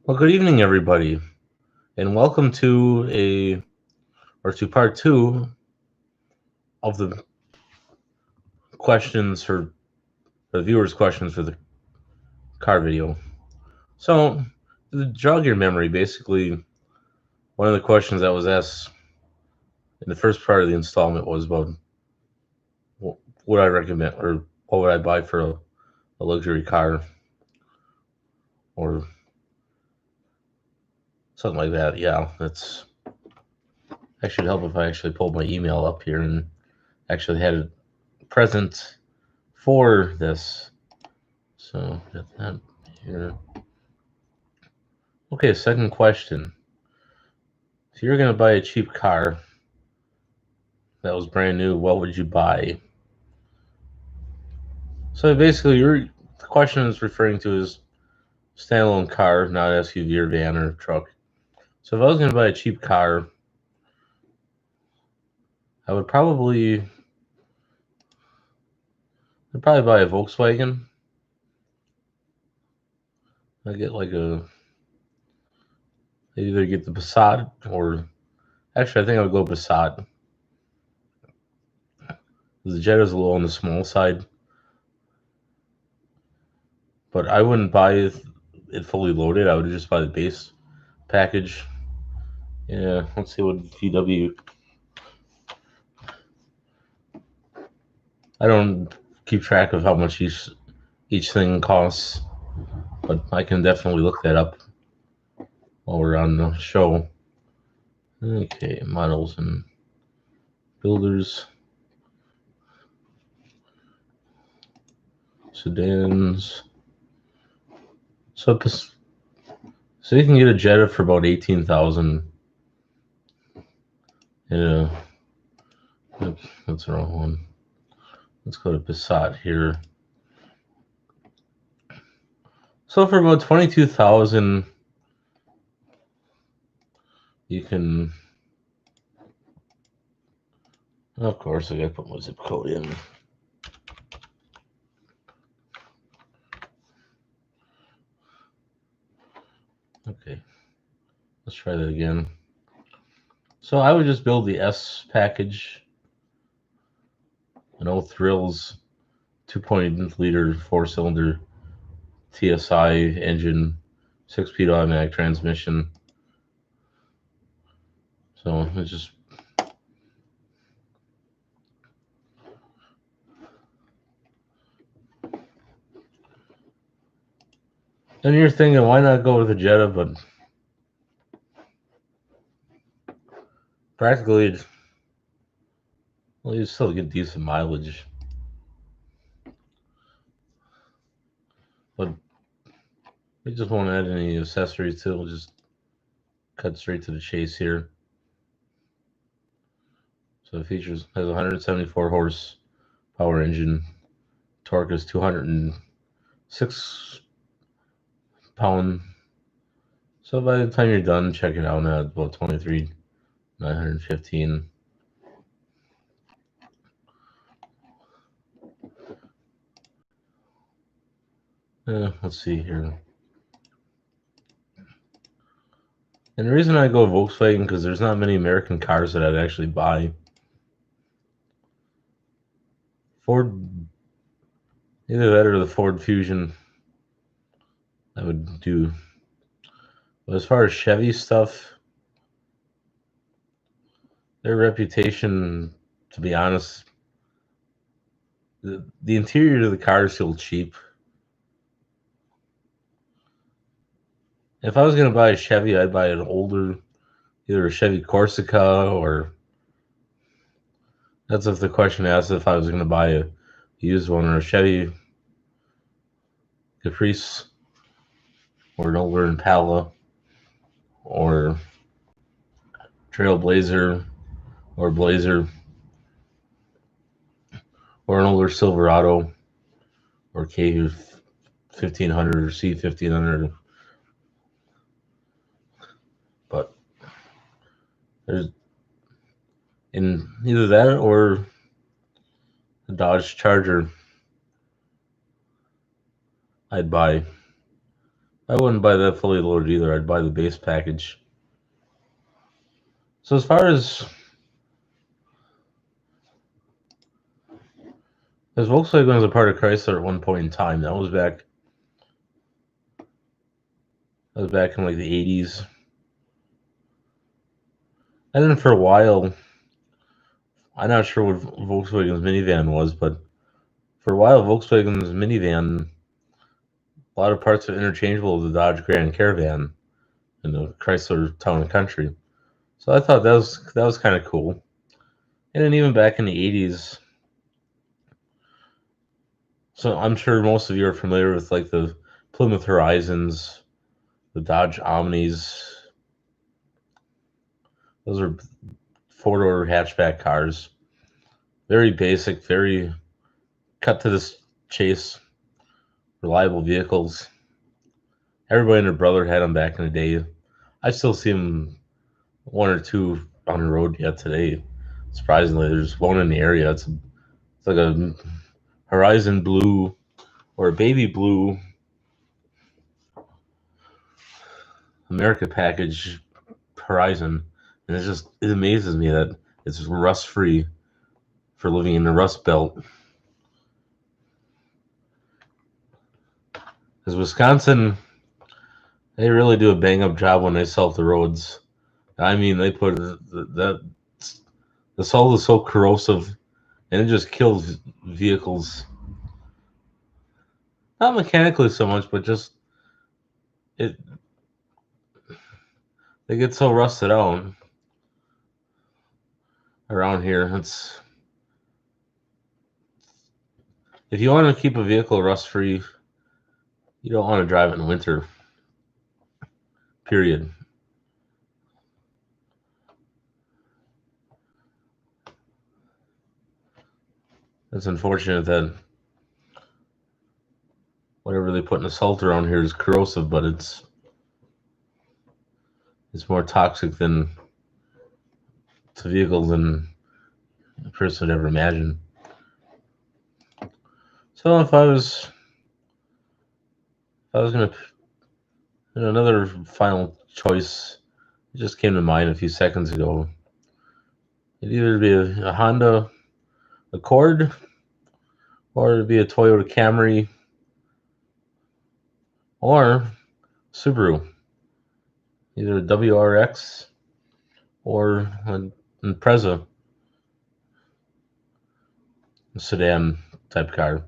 Well, good evening, everybody, and welcome to part two of the questions for the viewers' questions for the car video. So, to jog your memory, basically, one of the questions that was asked in the first part of the installment was about what would I recommend or what would I buy for a luxury car or something like that. Yeah, that's actually help if I actually pulled my email up here and actually had it present for this. So, got that here. Okay, second question. If you're going to buy a cheap car that was brand new, what would you buy? So basically, the question is referring to is standalone car, not SUV or van or truck. So if I was going to buy a cheap car, I I'd probably buy a Volkswagen. I get like I either get the Passat or actually I think I would go Passat. The Jetta's a little on the small side, but I wouldn't buy it fully loaded. I would just buy the base package. Yeah, let's see what VW. I don't keep track of how much each thing costs, but I can definitely look that up while we're on the show. Okay, models and builders, sedans. So, so you can get a Jetta for about 18,000. Yeah, that's the wrong one. Let's go to Passat here. So for about 22,000, you can. Of course, I gotta put my zip code in. Okay, let's try that again. So I would just build the S package, an old Thrills 2.0-liter 4-cylinder TSI engine, 6-speed automatic transmission. So it's just and you're thinking, why not go with a Jetta? But practically, well, you still get decent mileage. But we just won't add any accessories to it. We'll just cut straight to the chase here. So it features has 174 horse power engine. Torque is 206 pound. So by the time you're done checking out now, it's about 23,915. Let's see here. And the reason I go Volkswagen because there's not many American cars that I'd actually buy. Ford, either that or the Ford Fusion, I would do. But as far as Chevy stuff, their reputation, to be honest, the interior of the car is still cheap. If I was going to buy a Chevy, I'd buy an older, either a Chevy Corsica or that's if the question asked if I was going to buy a used one or a Chevy Caprice or an older Impala or Trailblazer or Blazer or an older Silverado or K 1500 or C 1500. But there's in either that or a Dodge Charger I'd buy. I wouldn't buy that fully loaded either. I'd buy the base package. So as far as Volkswagen was a part of Chrysler at one point in time. That was back in like the 80s. And then for a while, I'm not sure what Volkswagen's minivan was, but for a while, Volkswagen's minivan, a lot of parts are interchangeable with the Dodge Grand Caravan in the Chrysler Town and Country. So I thought that was kind of cool. And then even back in the 80s, so I'm sure most of you are familiar with like the Plymouth Horizons, the Dodge Omnis. Those are four-door hatchback cars. Very basic, very cut to the chase, reliable vehicles. Everybody and their brother had them back in the day. I still see them one or two on the road yet today. Surprisingly, there's one in the area. It's like a Horizon blue or a baby blue America package Horizon, and it amazes me that it's rust free for living in the Rust Belt. Because Wisconsin, they really do a bang up job when they salt the roads. I mean, they put the salt is so corrosive, and it just kills vehicles. Not mechanically so much, but just it. They get so rusted out around here. It's if you want to keep a vehicle rust free, you don't want to drive it in winter. Period. It's unfortunate that whatever they put in the salt around here is corrosive, but it's more toxic than to vehicles than a person would ever imagine. So if I was gonna, another final choice just came to mind a few seconds ago. It'd either be a Honda Accord or it'd be a Toyota Camry or Subaru, either a WRX or an Impreza, a sedan type car.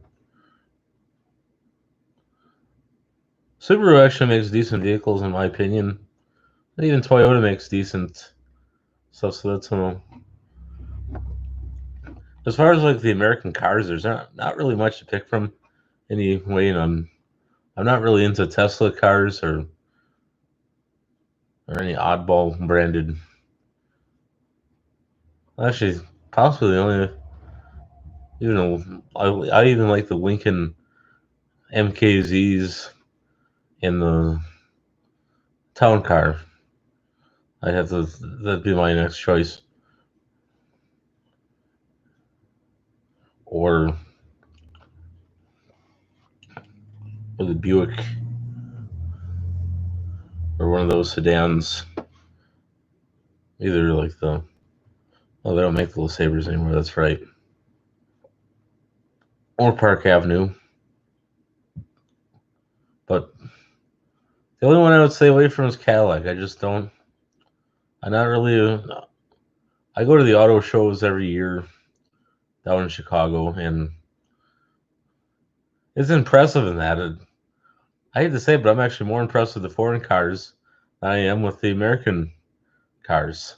Subaru actually makes decent vehicles, in my opinion. And even Toyota makes decent stuff, so that's as far as like the American cars, there's not really much to pick from anyway, and I'm not really into Tesla cars or any oddball branded. Actually, possibly the only, I even like the Lincoln MKZs and the town car. That'd be my next choice. Or the Buick or one of those sedans. Either like they don't make the LeSabres anymore, that's right. Or Park Avenue. But the only one I would stay away from is Cadillac. I'm not really, I go to the auto shows every year down in Chicago, and it's impressive in that. I hate to say it, but I'm actually more impressed with the foreign cars than I am with the American cars.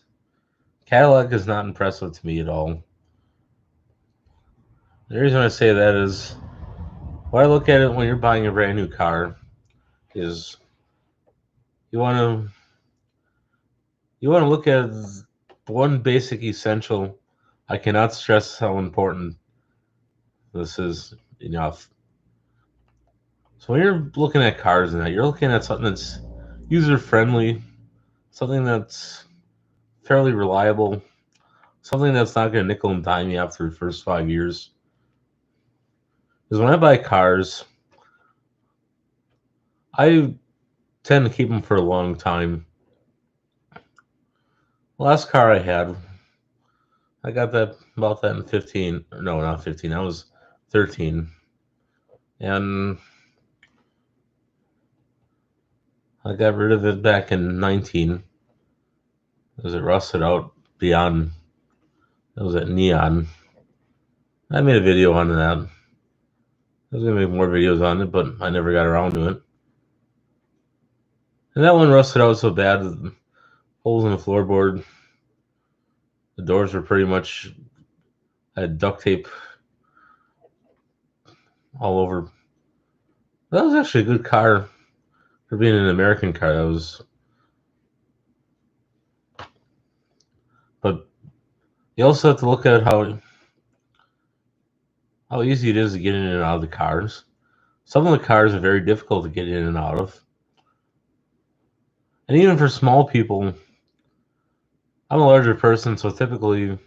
Cadillac is not impressive to me at all. The reason I say that is, when I look at it when you're buying a brand new car, is you want to look at one basic essential. I cannot stress how important this is enough. So when you're looking at cars and that, you're looking at something that's user friendly, something that's fairly reliable, something that's not going to nickel and dime you after the first 5 years. Because when I buy cars, I tend to keep them for a long time. Last car I had, I got that about that in 15. No, not 15. I was 13, and I got rid of it back in 19 as it rusted out beyond. It was at Neon. I made a video on that. I was gonna make more videos on it, but I never got around to it. And that one rusted out so bad, holes in the floorboard. The doors were pretty much, I had duct tape all over. That was actually a good car for being an American car. That was, but you also have to look at how easy it is to get in and out of the cars. Some of the cars are very difficult to get in and out of. And even for small people, I'm a larger person, so typically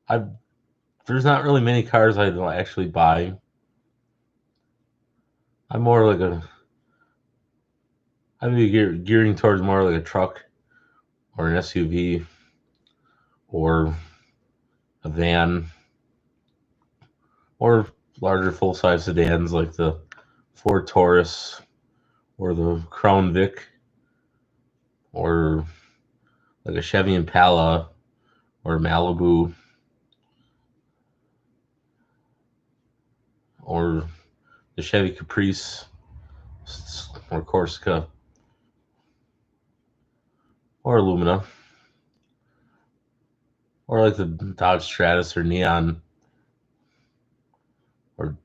there's not really many cars I'd actually buy. I'm more like I'd be gearing towards more like a truck or an SUV or a van or larger full-size sedans like the Ford Taurus or the Crown Vic or like a Chevy Impala or Malibu or the Chevy Caprice or Corsica or Lumina or like the Dodge Stratus or Neon or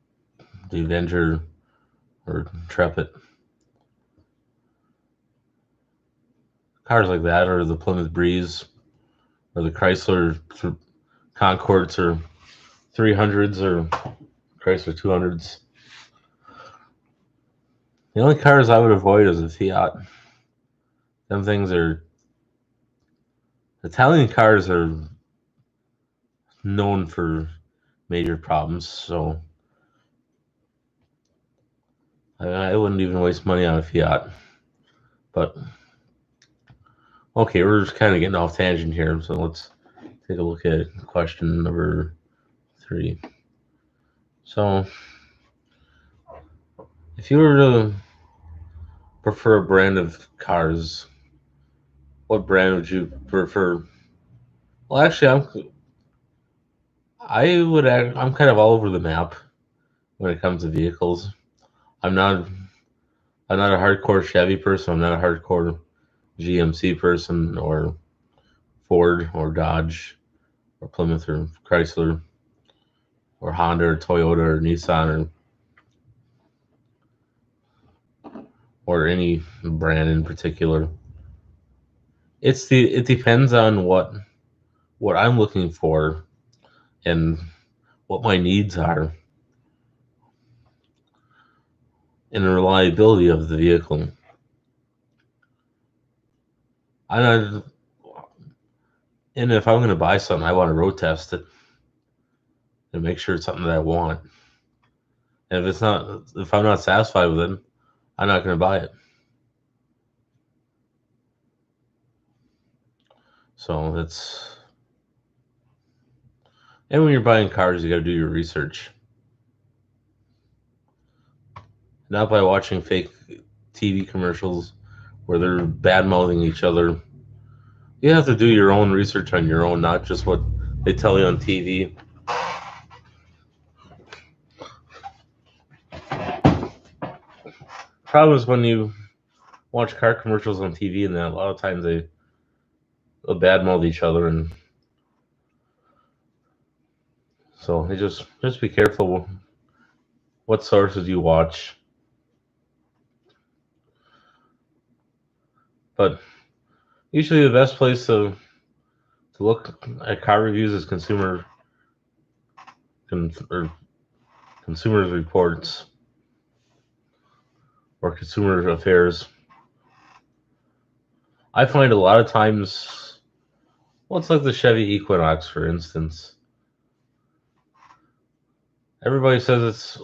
the Avenger or Intrepid. Cars like that, or the Plymouth Breeze or the Chrysler Concords or 300s or Chrysler 200s. The only cars I would avoid is a Fiat. Them things are, Italian cars are known for major problems, so I wouldn't even waste money on a Fiat. But okay, we're just kind of getting off tangent here, so let's take a look at question number 3. So, if you were to prefer a brand of cars, what brand would you prefer? Well, actually, I'm kind of all over the map when it comes to vehicles. I'm not a hardcore Chevy person. I'm not a hardcore GMC person or Ford or Dodge or Plymouth or Chrysler or Honda or Toyota or Nissan or any brand in particular. It depends on what I'm looking for and what my needs are and the reliability of the vehicle. And if I'm going to buy something, I want to road test it and make sure it's something that I want. And if I'm not satisfied with it, I'm not going to buy it. So and when you're buying cars, you got to do your research. Not by watching fake TV commercials where they're bad mouthing each other. You have to do your own research on your own, not just what they tell you on TV. Problem is when you watch car commercials on TV, and then a lot of times they'll badmouth each other, and so you just be careful what sources you watch. But usually the best place to look at car reviews is Consumers Reports or Consumer Affairs. I find a lot of times, well, it's like the Chevy Equinox, for instance. Everybody says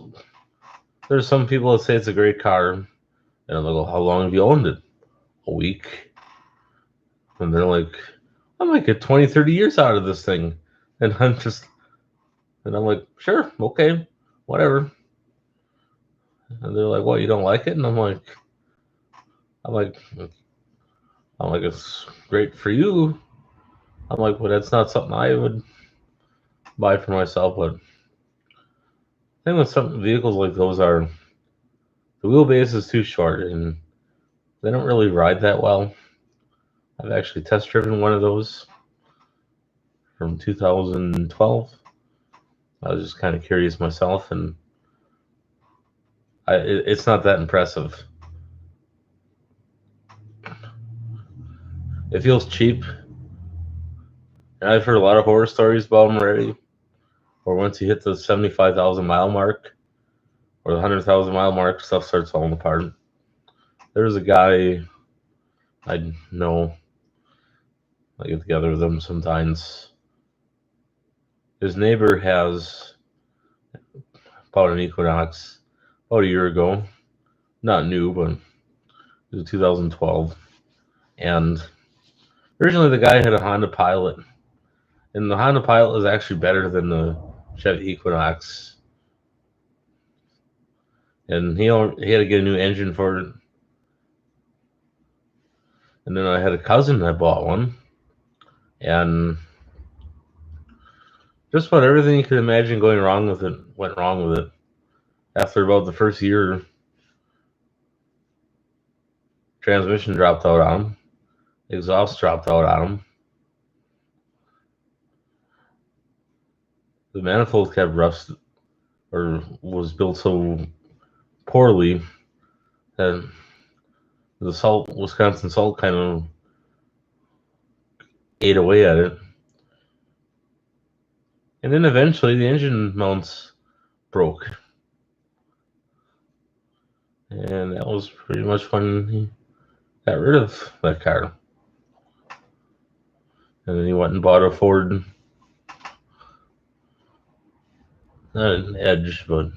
there's some people that say it's a great car, and And I'm like, well, how long have you owned it? A week. And they're like, I might get 20, 30 years out of this thing. And I'm like, sure, okay, whatever. And they're like, what, you don't like it? And I'm like, it's great for you. I'm like, well, that's not something I would buy for myself. But the thing with some vehicles like those are the wheelbase is too short and they don't really ride that well. I've actually test driven one of those from 2012. I was just kind of curious myself, and it's not that impressive. It feels cheap, and I've heard a lot of horror stories about them already. Or once you hit the 75,000 mile mark or the 100,000 mile mark, stuff starts falling apart. There's a guy I know. I get together with him sometimes. His neighbor has bought an Equinox about a year ago. Not new, but it was 2012. And originally the guy had a Honda Pilot. And the Honda Pilot is actually better than the Chevy Equinox. And he had to get a new engine for it. And then I had a cousin that bought one. And just about everything you could imagine going wrong with it went wrong with it. After about the first year, transmission dropped out on him. Exhaust dropped out on him. The manifold kept rusted or was built so poorly that the Wisconsin salt kind of ate away at it. And then eventually the engine mounts broke. And that was pretty much when he got rid of that car. And then he went and bought a Ford, not an Edge, but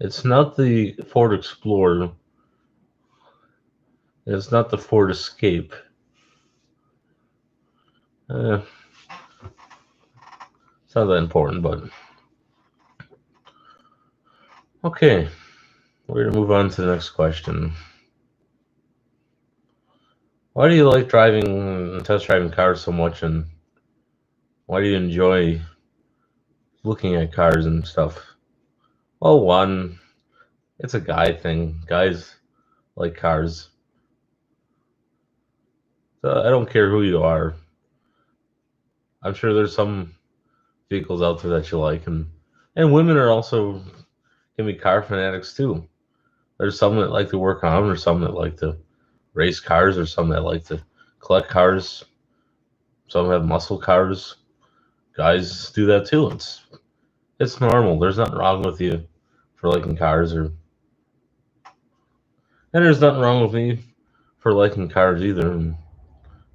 it's not the Ford Explorer. It's not the Ford Escape. It's not that important, but okay. We're gonna move on to the next question. Why do you like driving and test driving cars so much, and why do you enjoy looking at cars and stuff? Well, one, it's a guy thing. Guys like cars. So I don't care who you are. I'm sure there's some vehicles out there that you like, and women are also can be car fanatics too. There's some that like to work on them, or some that like to race cars, or some that like to collect cars. Some have muscle cars. Guys do that too. It's normal. There's nothing wrong with you for liking cars, and there's nothing wrong with me for liking cars either, and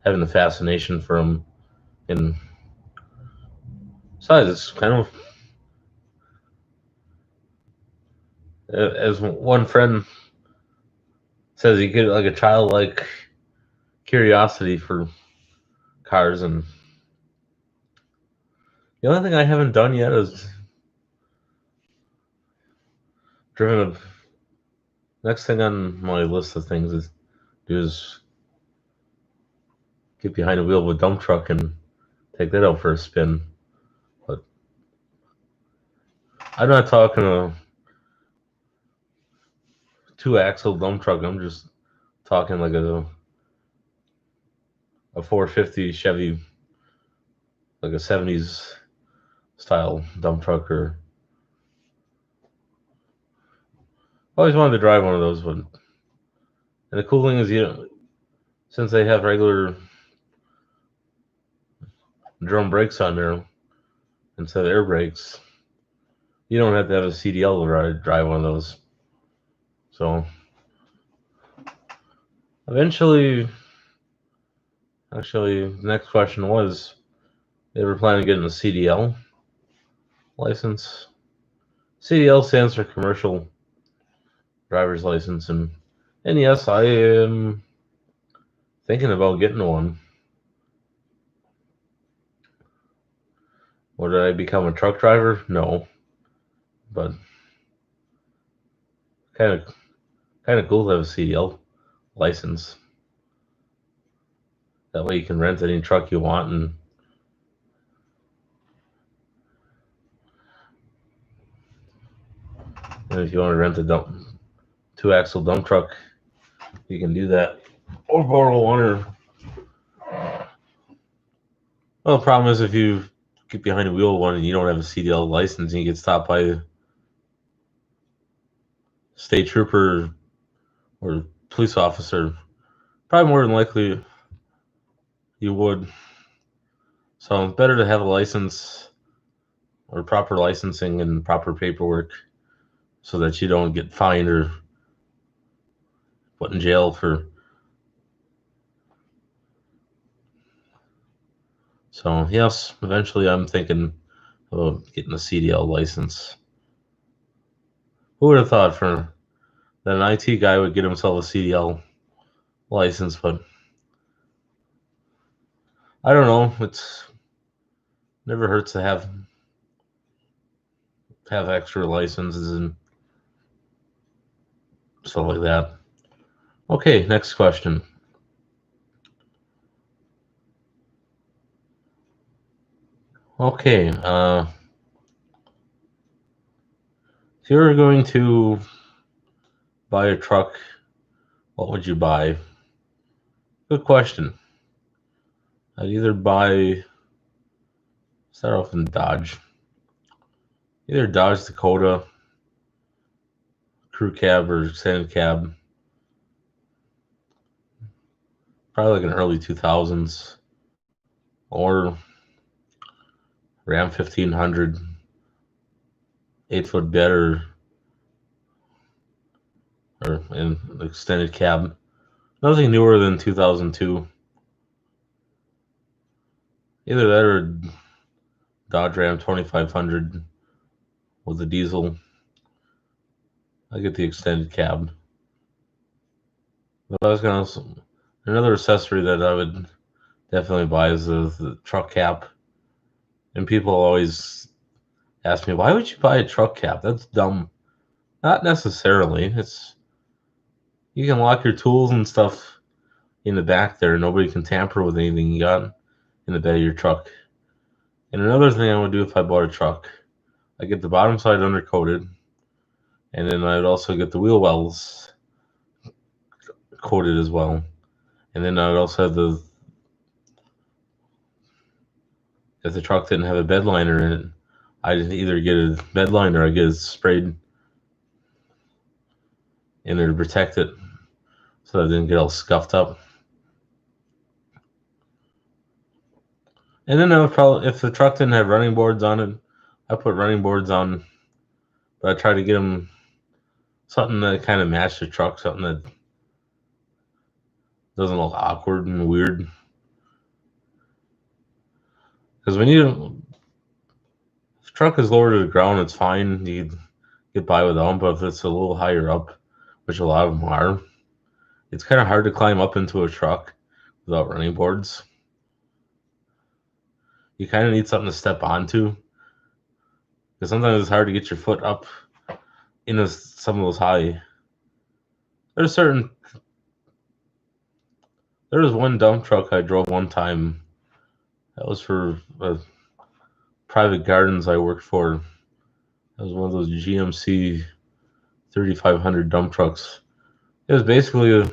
having the fascination for them. And besides, it's kind of, as one friend says, you get like a childlike curiosity for cars. And the only thing I haven't done yet is driven a. Next thing on my list of things is get behind the wheel of a dump truck and take that out for a spin. But I'm not talking a 2-axle dump truck. I'm just talking like a 450 Chevy, like a 70s style dump truck. Or I always wanted to drive one of those. But and the cool thing is, since they have regular drum brakes on there instead of air brakes, you don't have to have a CDL to drive one of those. So eventually, actually, the next question was, they were planning on getting a CDL license. CDL stands for commercial driver's license, and yes, I am thinking about getting one. Would I become a truck driver? No, but kind of cool to have a CDL license. That way you can rent any truck you want, and if you want to rent a 2-axle dump truck, you can do that, or borrow one. Or well, the problem is if you get behind the wheel of one and you don't have a CDL license and you get stopped by a state trooper or police officer, probably more than likely you would. So it's better to have a license or proper licensing and proper paperwork so that you don't get fined or put in jail for. So yes, eventually I'm thinking about getting a CDL license. Who would have thought that an IT guy would get himself a CDL license? But I don't know. It's never hurts to have extra licenses and stuff like that. Okay, next question. Okay, if you're going to buy a truck, what would you buy? Good question. I'd either start off in Dodge. Either Dodge Dakota, crew cab, or extended cab. Probably like an early 2000s. Or Ram 1500, 8-foot bed, or in extended cab. Nothing newer than 2002. Either that or Dodge Ram 2500 with a diesel. I get the extended cab. But I was gonna another accessory that I would definitely buy is the truck cap. And people always ask me, why would you buy a truck cap? That's dumb. Not necessarily. It's you can lock your tools and stuff in the back there. Nobody can tamper with anything you got in the bed of your truck. And another thing I would do if I bought a truck, I get the bottom side undercoated, and then I would also get the wheel wells coated as well. And then I would also have if the truck didn't have a bed liner in it, I'd either get a bed liner or I get it sprayed in there to protect it so that it didn't get all scuffed up. And then I would probably, if the truck didn't have running boards on it, I put running boards on, but I try to get them something that kind of matched the truck, something that doesn't look awkward and weird. Because if the truck is lower to the ground, it's fine. You get by with them, but if it's a little higher up, which a lot of them are, it's kind of hard to climb up into a truck without running boards. You kind of need something to step onto. Because sometimes it's hard to get your foot up into some of those high. There was one dump truck I drove one time. That was for private gardens I worked for. That was one of those GMC 3500 dump trucks. It was basically a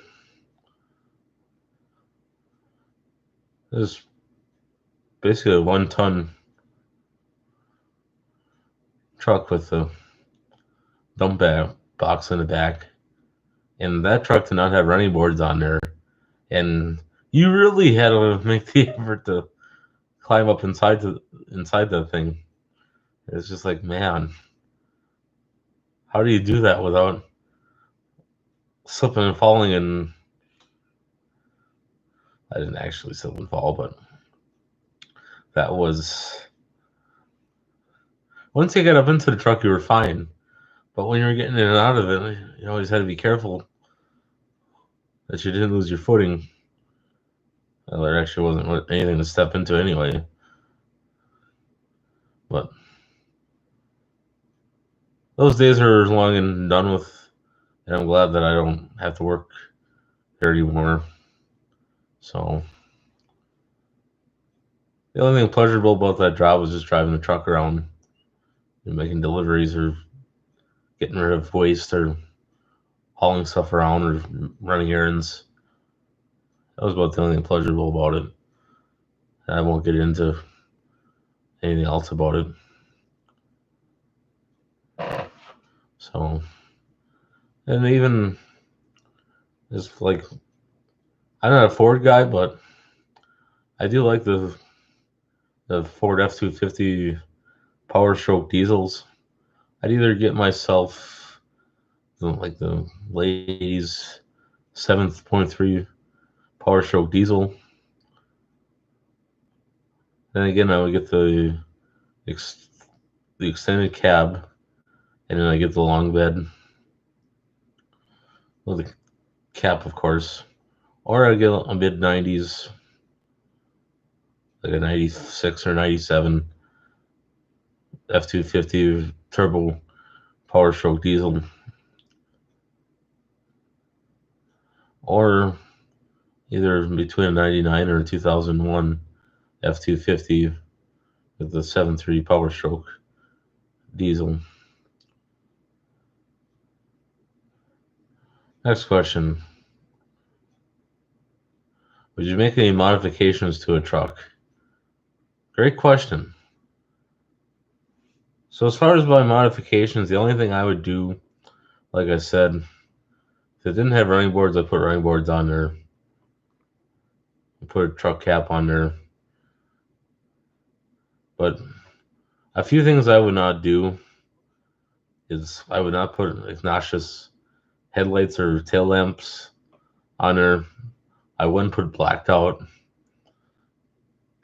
1-ton truck with a dump box in the back. And that truck did not have running boards on there. And you really had to make the effort to climb up inside the thing. It's just like, man, how do you do that without slipping and falling? And I didn't actually slip and fall, but that was once you get up into the truck, you were fine. But when you were getting in and out of it, you always had to be careful that you didn't lose your footing. Well, there actually wasn't anything to step into anyway. But those days are long and done with, and I'm glad that I don't have to work there anymore. So the only thing pleasurable about that job was just driving the truck around and making deliveries or getting rid of waste or hauling stuff around or running errands. That was about the only thing pleasurable about it. I won't get into anything else about it. So, and even it's like, I'm not a Ford guy, but I do like the Ford F-250 Power Stroke diesels. I'd either get myself the ladies 7.3 Power Stroke diesel. Then again, I would get the extended cab, and then I get the long bed. Well, the cap, of course. Or I get a mid 90s, like a 96 or 97 F-250 turbo Power Stroke diesel. Or either between a 99 or a 2001 F-250 with the 7.3 Power Stroke diesel. Next question. Would you make any modifications to a truck? Great question. So as far as my modifications, the only thing I would do, like I said, if it didn't have running boards, I'd put running boards on there. I'd put a truck cap on there. But a few things I would not do is I would not put obnoxious headlights or tail lamps on there. I wouldn't put blacked out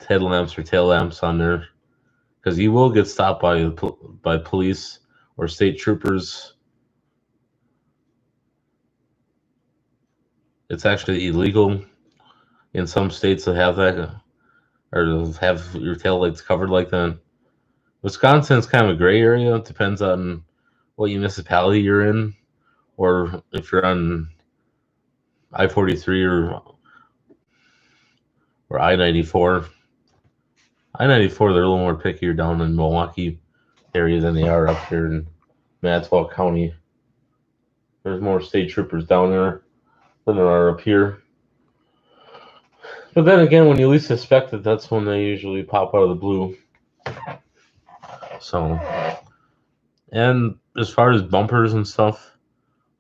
headlamps or tail lamps on there because you will get stopped by police or state troopers. It's actually illegal in some states to have that or to have your tail lights covered like that. Wisconsin's kind of a gray area. It depends on what municipality you're in, or if you're on I-43 or I-94. I-94, they're a little more pickier down in Milwaukee area than they are up here in Manitowoc County. There's more state troopers down there than there are up here. But then again, when you least suspect it, that's when they usually pop out of the blue. So, and as far as bumpers and stuff,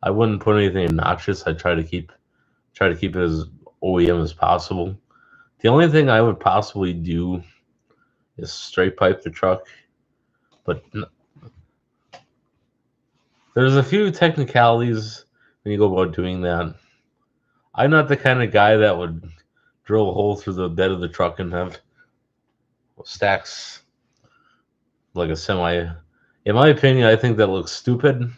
I wouldn't put anything obnoxious. I try to keep it as OEM as possible. The only thing I would possibly do is straight pipe the truck, but there's a few technicalities when you go about doing that. I'm not the kind of guy that would drill a hole through the bed of the truck and have stacks like a semi. In my opinion, I think that looks stupid and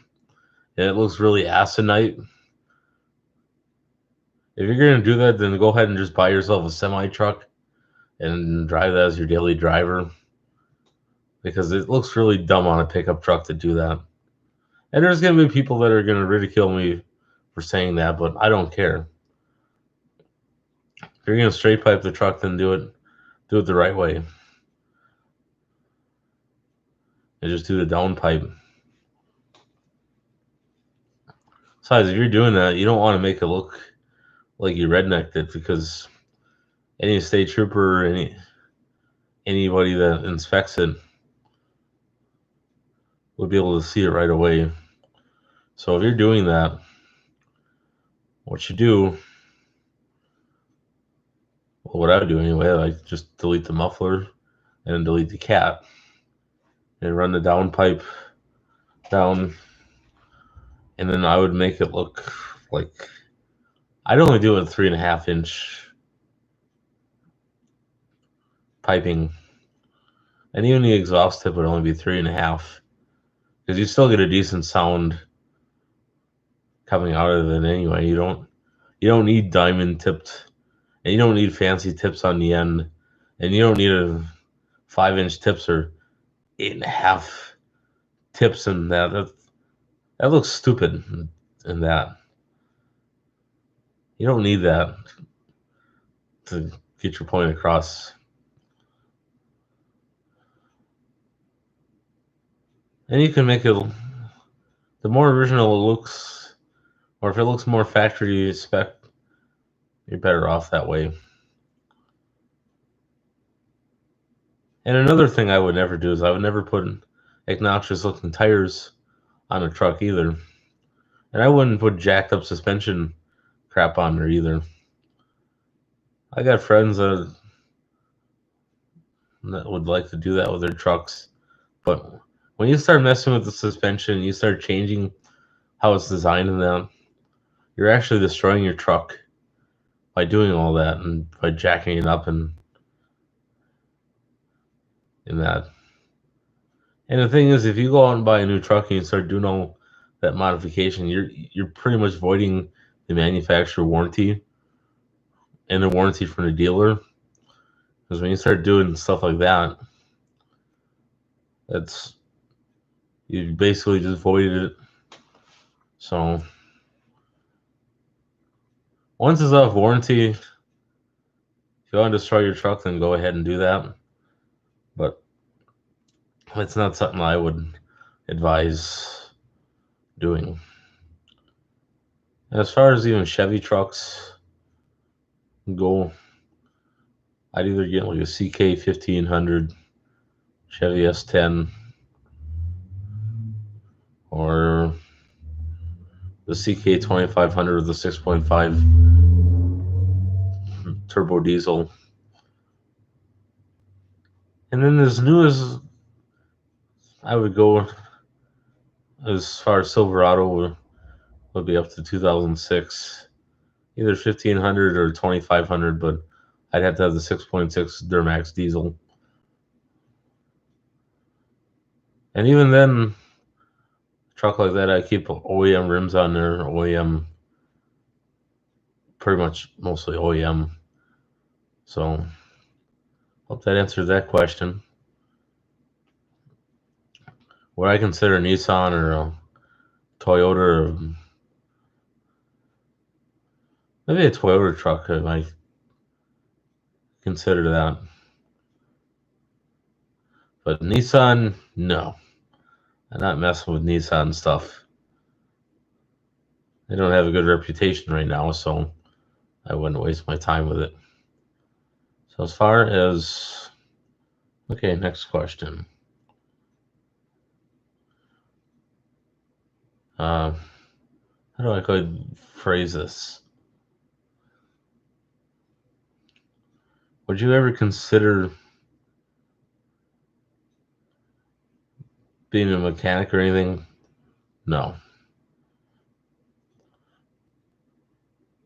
it looks really asinine. If you're going to do that, then go ahead and just buy yourself a semi truck and drive that as your daily driver, because it looks really dumb on a pickup truck to do that. And there's going to be people that are going to ridicule me for saying that, but I don't care. If you're going to straight pipe the truck, then do it the right way. And just do the downpipe. Besides, if you're doing that, you don't want to make it look like you rednecked it, because any state trooper or anybody that inspects it would be able to see it right away. So if you're doing that, what you do, well, what I would do anyway, I just delete the muffler and delete the cap and run the downpipe down, and then I would make it look like I'd only do it 3.5 inch piping, and even the exhaust tip would only be 3.5. because you still get a decent sound coming out of it anyway. You don't need diamond tipped, and you don't need fancy tips on the end, and you don't need a 5-inch tips or 8.5 tips in that. That looks stupid in that. You don't need that to get your point across. And you can make it, the more original it looks, or if it looks more factory spec, you're better off that way. And another thing I would never do is I would never put obnoxious looking tires on a truck either. And I wouldn't put jacked up suspension crap on there either. I got friends that would like to do that with their trucks. But when you start messing with the suspension, you start changing how it's designed in them, you're actually destroying your truck by doing all that and by jacking it up and in that. And the thing is, if you go out and buy a new truck and you start doing all that modification, you're pretty much voiding the manufacturer warranty and the warranty from the dealer. Because when you start doing stuff like that, you basically just voided it. So once it's off warranty, if you want to destroy your truck, then go ahead and do that. But it's not something I would advise doing. As far as even Chevy trucks go, I'd either get like a CK 1500 Chevy S10 or the CK 2500 or the 6.5 turbo diesel. And then as new as I would go, as far as Silverado would be up to 2006, either 1500 or 2500, but I'd have to have the 6.6 Duramax diesel. And even then, a truck like that, I keep OEM rims on there, OEM, pretty much mostly OEM. So, hope that answers that question. What I consider Nissan or a Toyota, or maybe a Toyota truck, I might consider that. But Nissan, no. I'm not messing with Nissan stuff. They don't have a good reputation right now, so I wouldn't waste my time with it. So as far as, okay, next question. How do I go ahead and phrase this? Would you ever consider being a mechanic or anything? No.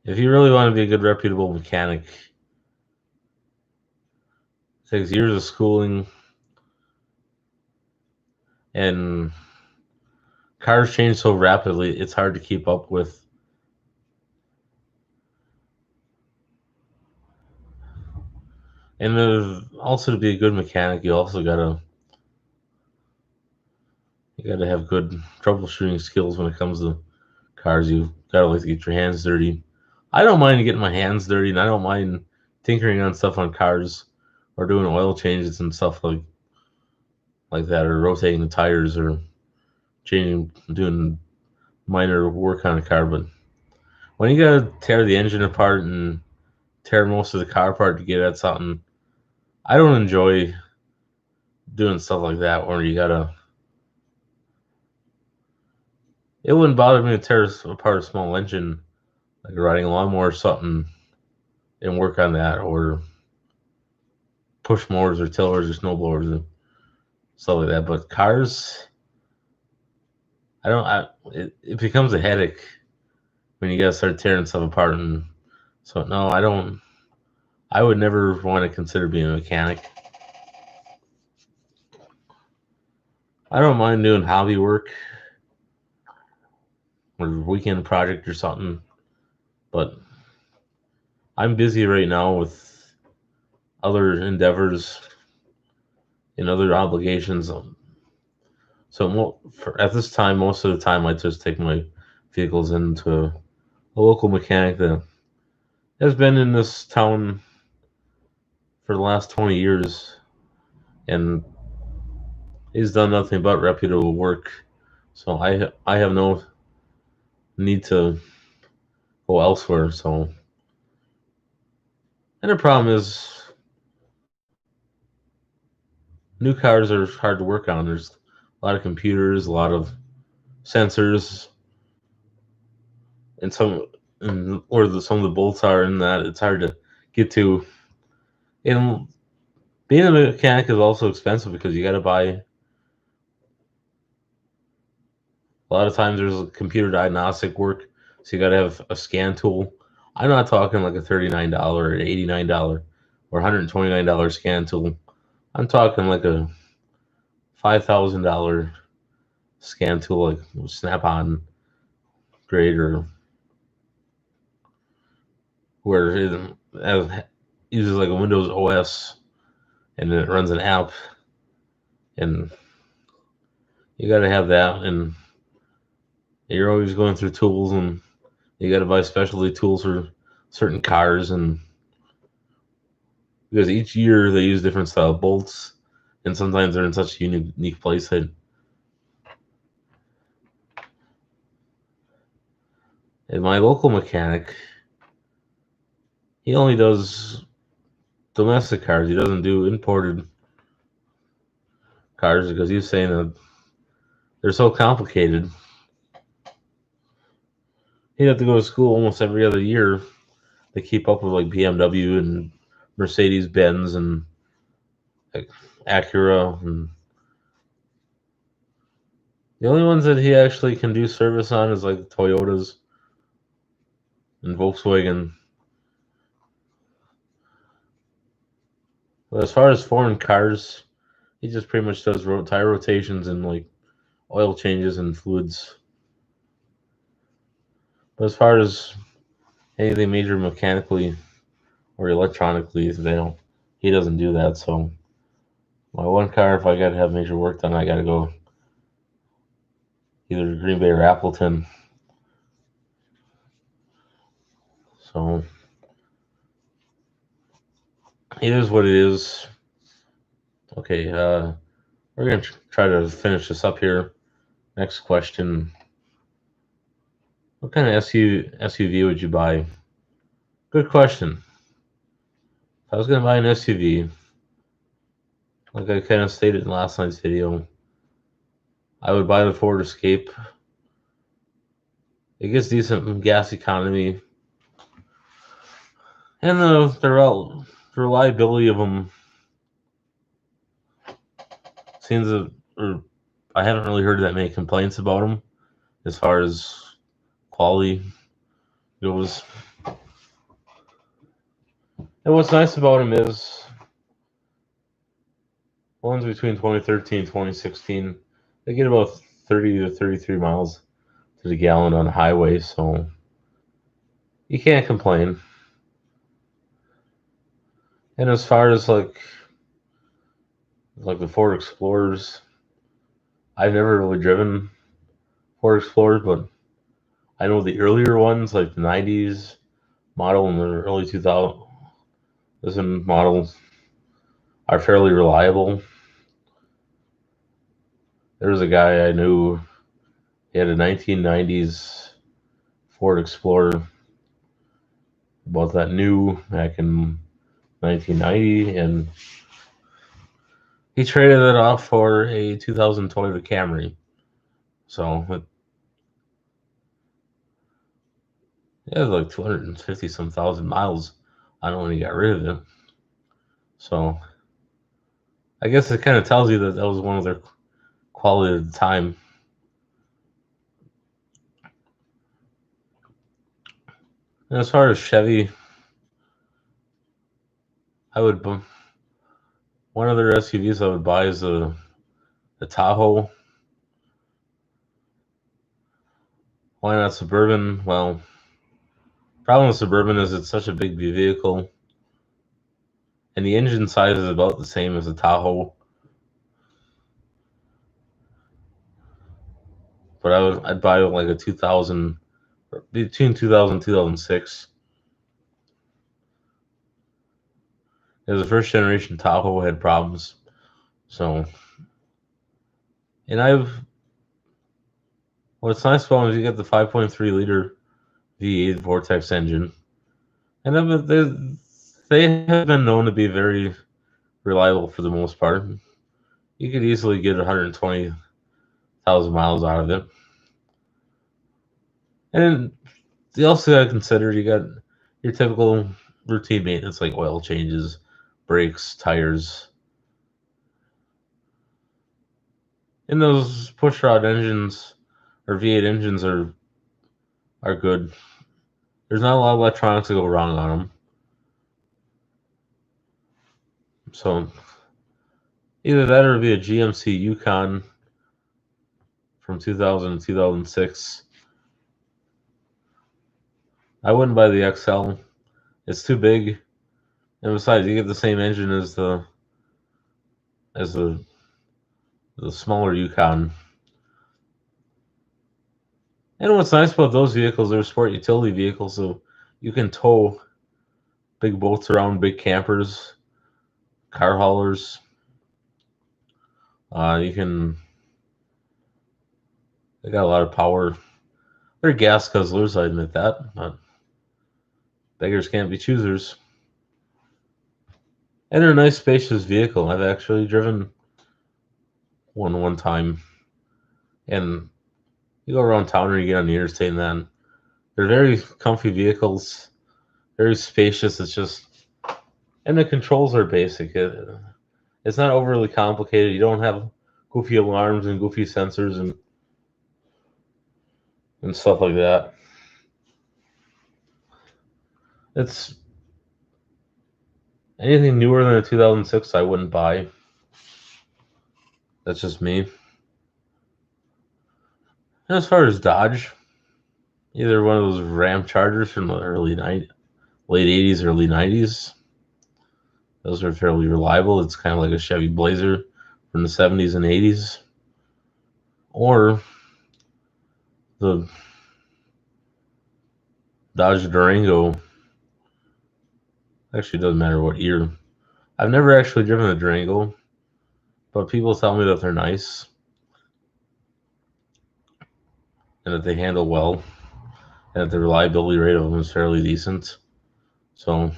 If you really want to be a good, reputable mechanic, it takes years of schooling, and cars change so rapidly, it's hard to keep up with. And also, to be a good mechanic, you also gotta have good troubleshooting skills when it comes to cars. You gotta like to get your hands dirty. I don't mind getting my hands dirty, and I don't mind tinkering on stuff on cars or doing oil changes and stuff like that, or rotating the tires or doing minor work on a car. But when you gotta tear the engine apart and tear most of the car apart to get at something, I don't enjoy doing stuff like that where you gotta. It wouldn't bother me to tear apart a small engine, like riding a lawnmower or something, and work on that, or push mowers or tillers or snowblowers and stuff like that. But cars, it becomes a headache when you gotta start tearing stuff apart. And so, no, I would never want to consider being a mechanic. I don't mind doing hobby work or weekend project or something, but I'm busy right now with other endeavors and other obligations. So at this time, most of the time, I just take my vehicles into a local mechanic that has been in this town for the last 20 years, and he's done nothing but reputable work. So I have no need to go elsewhere. So, and the problem is, new cars are hard to work on. There's a lot of computers, a lot of sensors, and some of the bolts are in that it's hard to get to. And being a mechanic is also expensive because you got to buy. A lot of times there's computer diagnostic work, so you got to have a scan tool. I'm not talking like a $39 or $89 or $129 scan tool. I'm talking like a $5,000 scan tool, like Snap-on grade, or where uses like a Windows OS and then it runs an app, and you got to have that. And you're always going through tools, and you got to buy specialty tools for certain cars, and because each year they use different style bolts, and sometimes they're in such a unique place that and my local mechanic, he only does domestic cars. He doesn't do imported cars because he's saying that they're so complicated. He'd have to go to school almost every other year to keep up with like BMW and Mercedes Benz and like Acura, and the only ones that he actually can do service on is like Toyotas and Volkswagen. But as far as foreign cars, he just pretty much does tire rotations and like oil changes and fluids. But as far as anything major mechanically or electronically, he doesn't do that. So my one car, if I got to have major work done, I got to go either Green Bay or Appleton. So it is what it is. Okay, we're gonna try to finish this up here. Next question: what kind of SUV would you buy? Good question. If I was gonna buy an SUV, like I kind of stated in last night's video, I would buy the Ford Escape. It gets decent gas economy, and the reliability of them seems to, or I haven't really heard that many complaints about them as far as quality goes. And what's nice about them is ones between 2013 and 2016, they get about 30 to 33 miles to the gallon on the highway, so you can't complain. And as far as like the Ford Explorers, I've never really driven Ford Explorers, but I know the earlier ones, like the 90s model and the early 2000s models, are fairly reliable. There was a guy I knew, he had a 1990s Ford Explorer, bought that new back in 1990, and he traded it off for a 2000 Toyota Camry. So it had like 250 some thousand miles on it when he got rid of it. So I guess it kind of tells you that that was one of their quality at the time. And as far as Chevy, I would one of their SUVs I would buy is the Tahoe. Why not Suburban? Well, problem with Suburban is it's such a big vehicle, and the engine size is about the same as the Tahoe. But I'd buy like a 2000, between 2000 and 2006. Because the first generation Tahoe had problems. So, and what's nice about it is you get the 5.3 liter V8 Vortex engine, and they have been known to be very reliable for the most part. You could easily get 120,000 miles out of it. And you also got to consider you got your typical routine maintenance like oil changes, brakes, tires. And those pushrod engines or V8 engines are good. There's not a lot of electronics that go wrong on them. So either that or it'd be a GMC Yukon from 2000 to 2006. I wouldn't buy the XL. It's too big. And besides, you get the same engine as the smaller Yukon. And what's nice about those vehicles, they're sport utility vehicles, so you can tow big boats around, big campers, car haulers. You can. They got a lot of power. They're gas guzzlers, I admit that, but beggars can't be choosers. And they're a nice, spacious vehicle. I've actually driven one time, and you go around town or you get on the interstate, and then they're very comfy vehicles, very spacious. It's just, and the controls are basic. It's not overly complicated. You don't have goofy alarms and goofy sensors and stuff like that. It's anything newer than a 2006 I wouldn't buy. That's just me. And as far as Dodge, either one of those Ram Chargers from the late 80s, early 90s. Those are fairly reliable. It's kind of like a Chevy Blazer from the 70s and 80s. Or the Dodge Durango. Actually, it doesn't matter what year. I've never actually driven a Durango, but people tell me that they're nice and that they handle well and that the reliability rate of them is fairly decent. So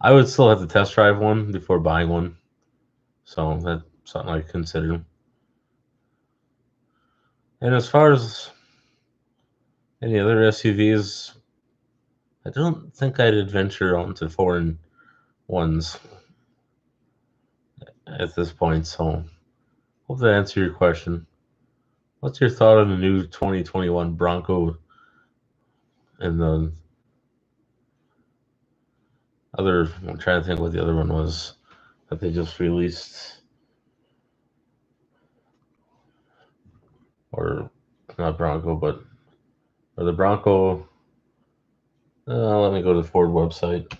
I would still have to test drive one before buying one. So that's something I consider. And as far as any other SUVs, I don't think I'd adventure onto foreign ones at this point. So hope that answered your question. What's your thought on the new 2021 Bronco and the other? I'm trying to think what the other one was that they just released. Or not Bronco, but or the Bronco. Let me go to the Ford website.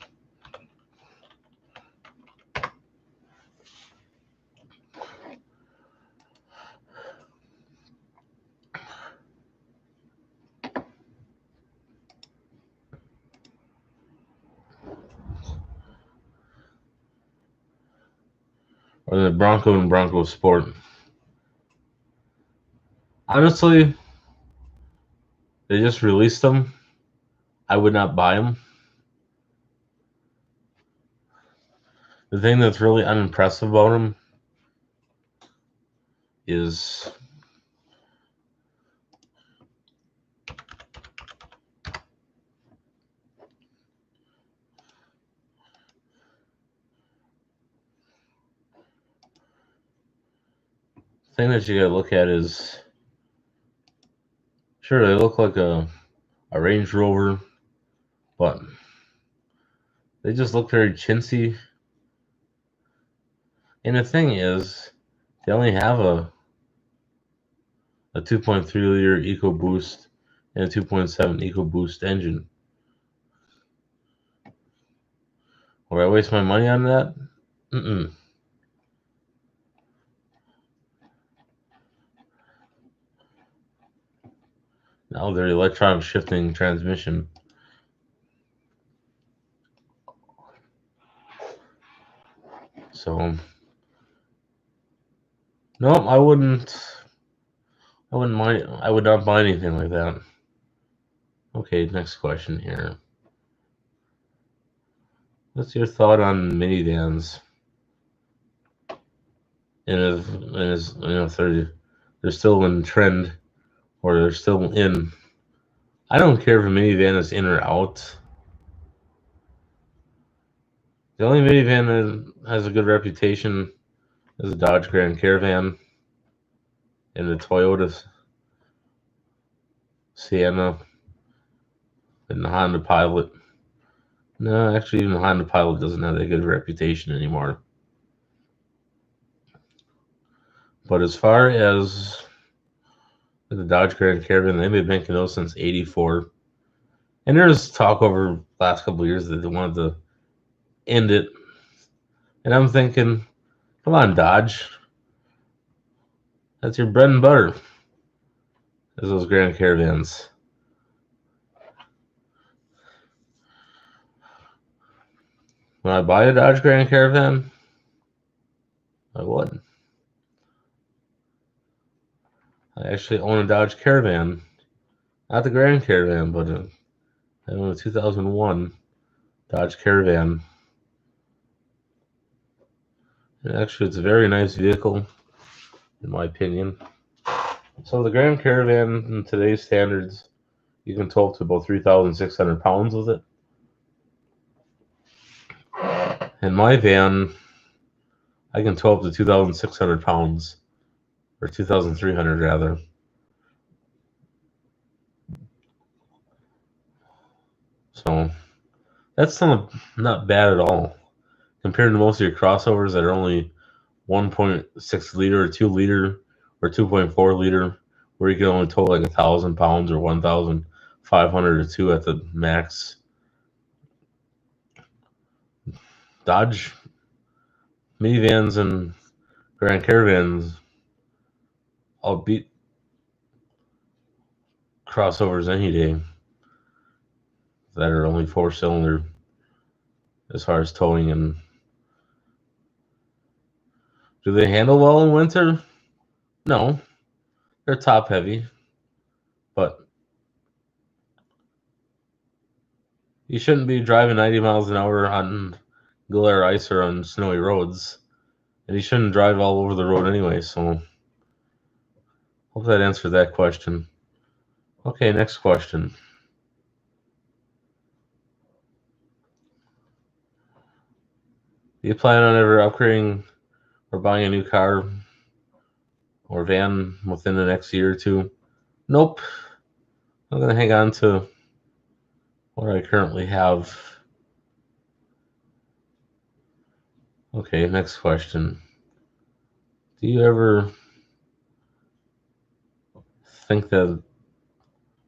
Or the Bronco and Bronco Sport. Honestly, they just released them. I would not buy them. The thing that's really unimpressive about them is the thing that you gotta look at is sure they look like a Range Rover, but they just look very chintzy. And the thing is, they only have a a 2.3 liter EcoBoost, and a 2.7 EcoBoost engine. Will I waste my money on that? Mm-mm. Now they're electronic shifting transmission. So, no, I wouldn't mind. I would not buy anything like that. Okay, next question here. What's your thought on minivans? And if they're still in trend, or they're still in. I don't care if a minivan is in or out. The only minivan that has a good reputation is the Dodge Grand Caravan and the Toyota Sienna and the Honda Pilot. No, actually, even the Honda Pilot doesn't have that good reputation anymore. But as far as the Dodge Grand Caravan, they've been making those since '84. And there's talk over the last couple of years that they wanted to end it. And I'm thinking, come on, Dodge. That's your bread and butter, is those Grand Caravans. When I buy a Dodge Grand Caravan, I would. I actually own a Dodge Caravan. Not the Grand Caravan, but I own a 2001 Dodge Caravan. And actually, it's a very nice vehicle, in my opinion. So the Grand Caravan, in today's standards, you can tow up to about 3,600 pounds with it. And my van, I can tow up to 2,600 pounds, or 2,300 rather. So that's not bad at all compared to most of your crossovers that are only 1.6 liter or 2 liter or 2.4 liter, where you can only tow like 1,000 pounds or 1,500 or 2 at the max. Dodge minivans and Grand Caravans, I'll beat crossovers any day that are only 4-cylinder as far as towing. And do they handle well in winter? No, they're top heavy, but you shouldn't be driving 90 miles an hour on glare ice or on snowy roads, and you shouldn't drive all over the road anyway. So hope that answered that question. Okay, next question. Do you plan on ever upgrading or buying a new car or van within the next year or two? Nope. I'm going to hang on to what I currently have. Okay, next question. Do you ever think that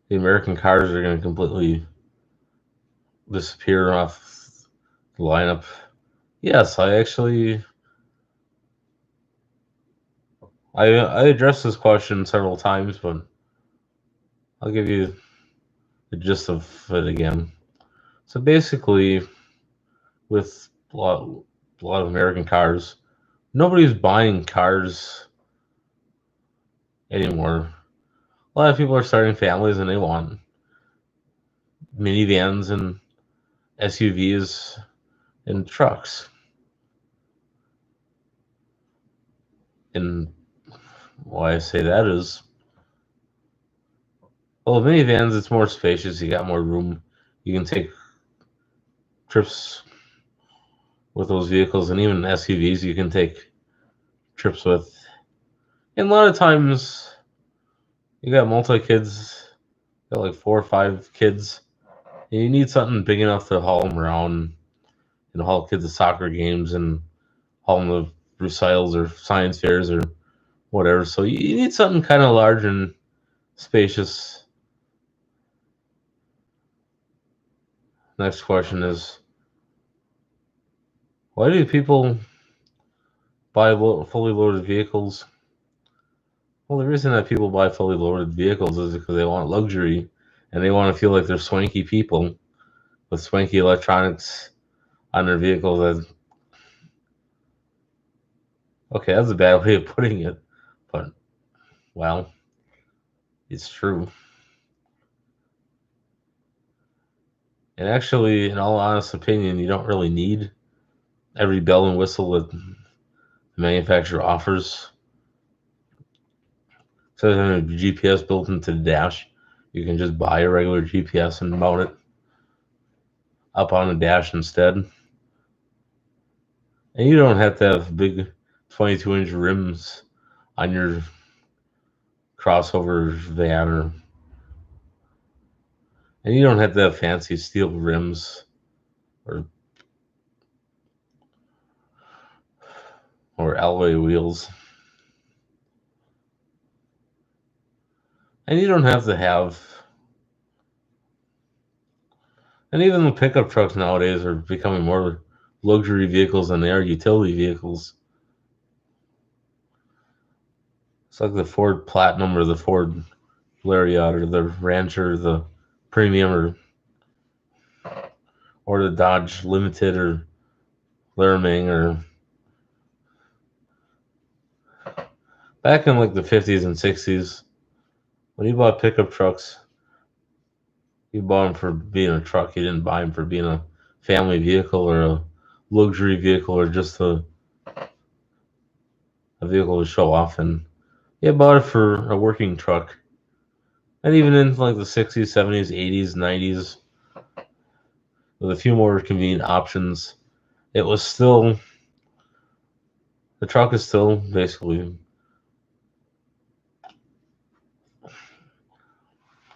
the American cars are going to completely disappear off the lineup? Yes, I addressed this question several times, but I'll give you the gist of it again. So basically, with a lot of American cars, nobody's buying cars anymore. A lot of people are starting families and they want minivans and SUVs and trucks. And why I say that is, well, minivans, it's more spacious. You got more room. You can take trips with those vehicles, and even SUVs you can take trips with. And a lot of times, you got multi-kids, got like 4 or 5 kids, and you need something big enough to haul them around and haul kids to soccer games and haul them to recitals or science fairs or whatever. So you need something kind of large and spacious. Next question is, why do people buy fully loaded vehicles? Well, the reason that people buy fully loaded vehicles is because they want luxury and they want to feel like they're swanky people with swanky electronics on their vehicles. Okay, that's a bad way of putting it, but, well, it's true. And actually, in all honest opinion, you don't really need every bell and whistle that the manufacturer offers. So there's a GPS built into the dash. You can just buy a regular GPS and mount it up on the dash instead. And you don't have to have big 22-inch rims on your crossover van, and you don't have to have fancy steel rims or alloy wheels. And you don't have to have, and even the pickup trucks nowadays are becoming more luxury vehicles than they are utility vehicles. It's like the Ford Platinum or the Ford Lariat or the Rancher, the Premium, or the Dodge Limited or Laraming, or back in like the 50s and 60s, when you bought pickup trucks, you bought them for being a truck. You didn't buy them for being a family vehicle or a luxury vehicle or just a vehicle to show off. And you bought it for a working truck. And even in like the 60s, 70s, 80s, 90s, with a few more convenient options, it was still, the truck is still basically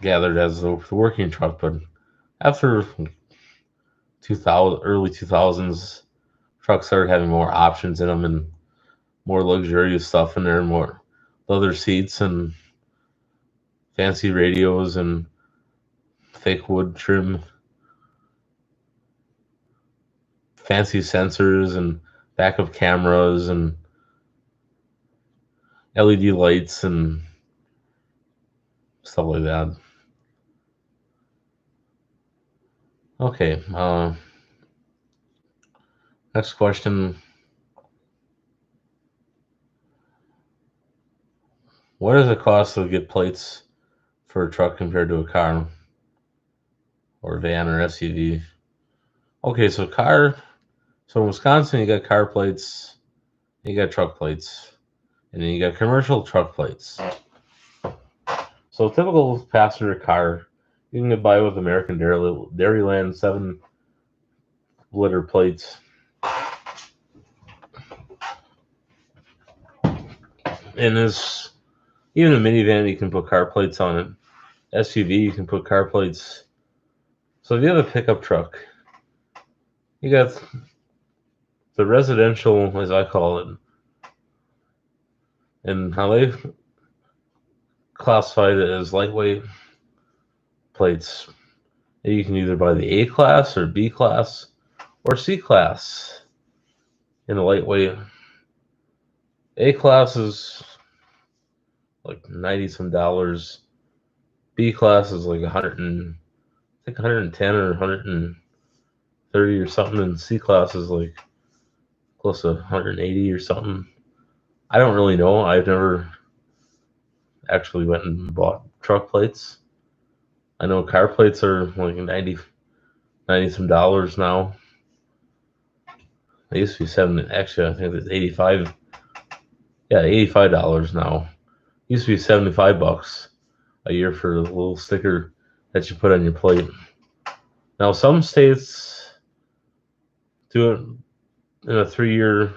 gathered as the working truck. But after 2000, early 2000s, trucks started having more options in them and more luxurious stuff in there, more leather seats and fancy radios and fake wood trim, fancy sensors and backup cameras and LED lights and stuff like that. Okay, next question. What does it cost to get plates for a truck compared to a car or van or SUV? Okay, so in Wisconsin, you got car plates, you got truck plates, and then you got commercial truck plates. So a typical passenger car, you can get by with American Dairyland 7-liter plates. And this, even a minivan, you can put car plates on it. SUV, you can put car plates. So if you have a pickup truck, you got the residential, as I call it, and how they classified it as lightweight plates. You can either buy the A class or B class or C class in the lightweight. A class is like 90 some dollars. B class is like 110 or 130 or something, and C class is like close to 180 or something. I don't really know. I've never actually went and bought truck plates. I know car plates are like 90 some dollars now. They used to be 70. Actually, I think it's 85. Yeah, $85 now. Used to be $75 a year for a little sticker that you put on your plate. Now, some states do it in a 3-year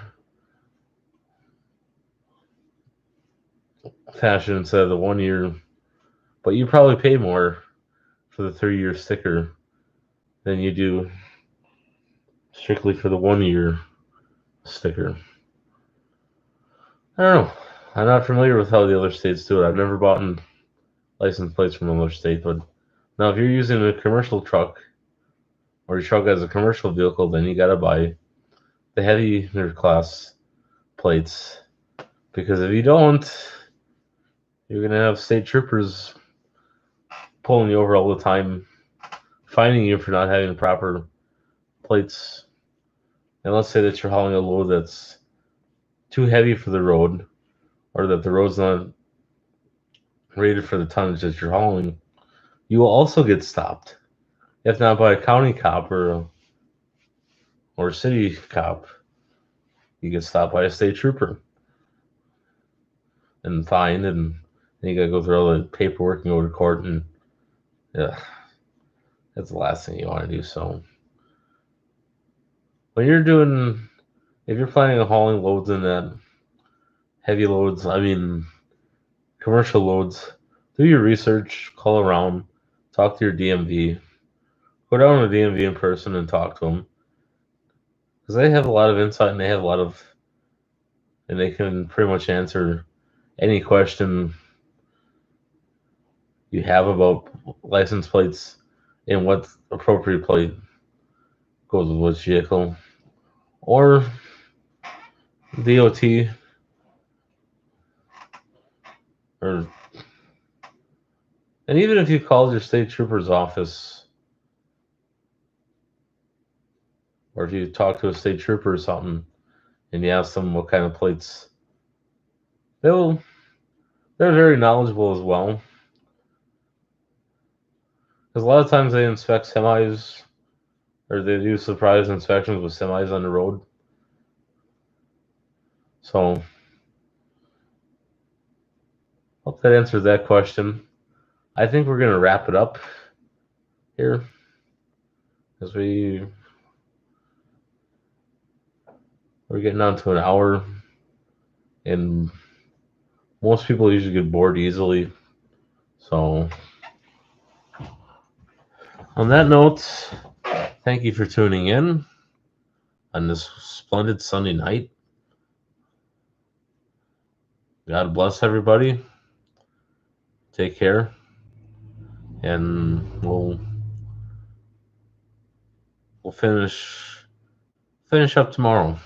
fashion instead of the 1 year, but you probably pay more for the 3-year sticker than you do strictly for the 1-year sticker. I don't know. I'm not familiar with how the other states do it. I've never bought license plates from another state. But now, if you're using a commercial truck or your truck as a commercial vehicle, then you got to buy the heavier class plates, because if you don't, you're gonna have state troopers pulling you over all the time, fining you for not having the proper plates. And let's say that you're hauling a load that's too heavy for the road, or that the road's not rated for the tonnage that you're hauling, you will also get stopped. If not by a county cop or a city cop, you get stopped by a state trooper and fined, and then you gotta go through all the paperwork and go to court, and yeah, that's the last thing you want to do. So when you're doing, if you're planning on hauling loads in that heavy loads, I mean commercial loads, do your research, call around, talk to your DMV, go down to the DMV in person and talk to them, because they have a lot of insight and they have a lot of, and they can pretty much answer any question you have about license plates and what appropriate plate goes with which vehicle, or DOT, or and even if you called your state trooper's office, or if you talk to a state trooper or something and you ask them what kind of plates, they'll they're very knowledgeable as well. Because a lot of times they inspect semis, or they do surprise inspections with semis on the road. So hope that answers that question. I think we're gonna wrap it up here, because we're getting on to an hour, and most people usually get bored easily. So on that note, thank you for tuning in on this splendid Sunday night. God bless everybody. Take care, and we'll finish up tomorrow.